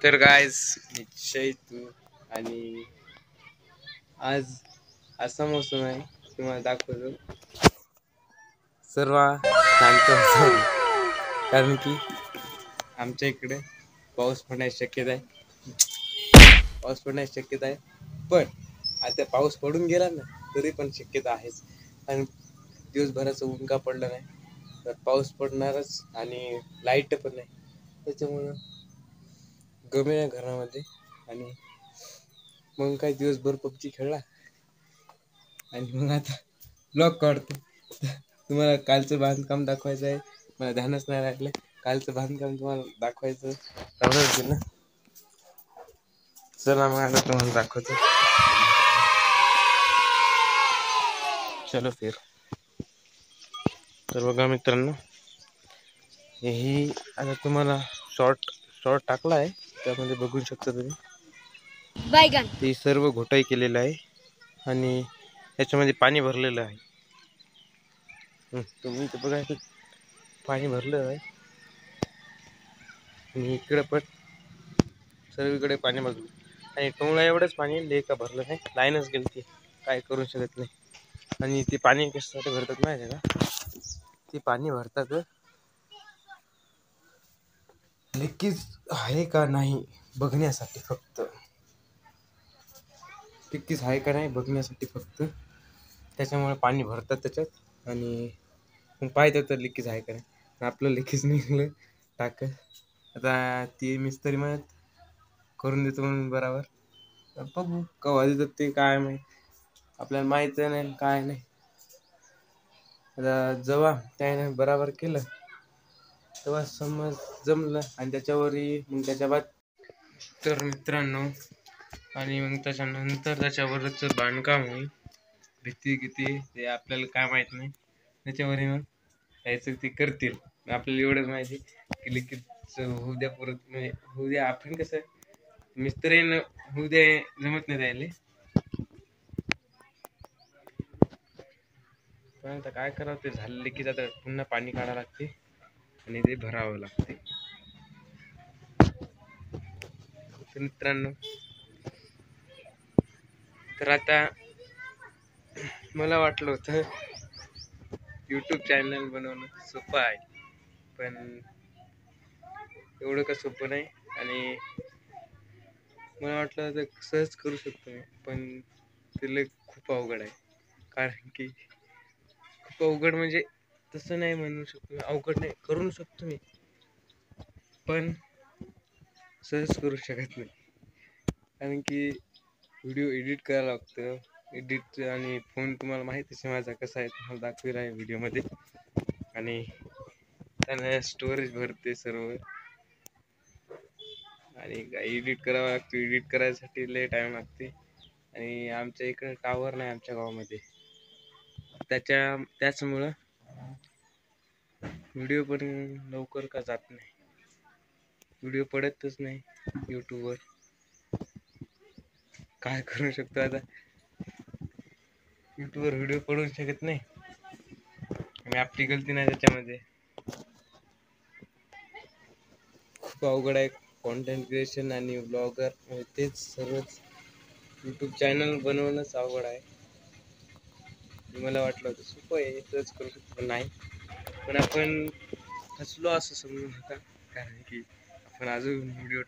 तर गाइस निश्चय तू आणि आज असा मोसम आहे तुम्हाला दाखवतो सर्व शांत होतो कारण की आमच्या इकडे पाऊस पडण्याची शक्यता आहे. पण आता पाऊस पडून गेला ना तरी पण शक्यता आहेच. आणि दिवसभराचं ऊन का पडलं नाही तर पाऊस पडणारच आणि लाईट पण नाही. त्याच्यामुळं गमे आहे घरामध्ये. आणि मग काही दिवसभर पबजी खेळला आणि मग आता ब्लॉग काढतो. तुम्हाला कालचं बांधकाम दाखवायचं आहे. मला ध्यानच नाही राहिलं. कालचं बांधकाम तुम्हाला दाखवायचं राहिलं ना. चला मग आता तुम्हाला दाखवतो. चलो फिर. तर बघा मित्रांनो, हेही आता तुम्हाला शॉर्ट टाकला आहे त्यामध्ये बघू शकता तुम्ही. ते सर्व घोटाई केलेलं आहे आणि याच्यामध्ये पाणी भरलेलं आहे. तुम्ही तर बघा पाणी भरलं आहे आणि इकडे पण सर्वीकडे पाणी भरलं आणि टोंगला एवढंच पाणी लेका भरलं नाही. लाईनच गेली ती काय करू शकत नाही. आणि ते पाणी कशासाठी भरतात माहिती आहे का? ते पाणी भरतात लीकेज आहे का नाही बघण्यासाठी फक्त. लीकेज आहे का नाही बघण्यासाठी फक्त. त्याच्यामुळे पाणी भरतात त्याच्यात आणि मग पाहतात तर लीकेज आहे का नाही. आपलं लीकेज निघालं टाक. आता ती मिस्त्री म्हणत करून देतो म्हणून बराबर. बघू केव्हा देतात ते काय माहीत. आपल्याला माहित नाही काय नाही. आता जेव्हा त्याने बराबर केलं तेव्हा समज जमलं आणि त्याच्यावरही मग त्याच्या बाद तर मित्रांनो आणि मग त्याच्यानंतर त्याच्यावरच बांधकाम होईल. भीती किती ते आपल्याला काय माहित नाही. त्याच्यावर मग यायचं ते करतील. आपल्याला एवढंच माहिती की लिकेज होऊ द्या परत म्हणजे होऊ द्या. आपण कसं मिस्त्रीनं होऊ द्या जमत नाही त्याले. पण आता काय करावं ते झालं की आता पुन्हा पाणी काढावं लागते आणि ते भरावं लागते. तर मित्रांनो तर आता मला वाटलं होतं यूट्यूब चॅनल बनवणं सोपं आहे. पण एवढं का सोपं नाही आणि मला वाटलं तर सहज करू शकतो मी. पण ते खूप अवघड आहे. कारण की खूप अवघड म्हणजे तसं नाही म्हणू शकतो. अवघड नाही करू शकतो मी पण सहज करू शकत नाही. कारण की व्हिडिओ एडिट करायला लागतं. एडिट आणि फोन तुम्हाला माहितीच आहे माझा कसा आहे. तुम्हाला दाखवेल आहे व्हिडिओमध्ये. आणि त्यानं स्टोरेज भरते सर्व आणि एडिट करावं लागतं. एडिट करायसाठी लय टाईम लागते आणि आमच्या इकडे टावर नाही आमच्या गावामध्ये. त्याच्यामुळं व्हिडिओ पण लवकर का जात नाही. व्हिडिओ पडतच नाही यूट्यूबवर. काय करू शकतो आता. यूट्यूबवर व्हिडिओ पडू शकत नाही आणि आपली गलती नाही त्याच्यामध्ये. खूप अवघड आहे. कॉन्टेंट क्रिएशन आणि ब्लॉगर तेच सर्वच यूट्यूब चॅनल बनवणंच अवघड आहे. मला वाटलं होतं सोपं आहे सहज करू शकतो पण नाही. पण आपण फसलो असं समजू नका. कारण की आपण अजून व्हिडिओ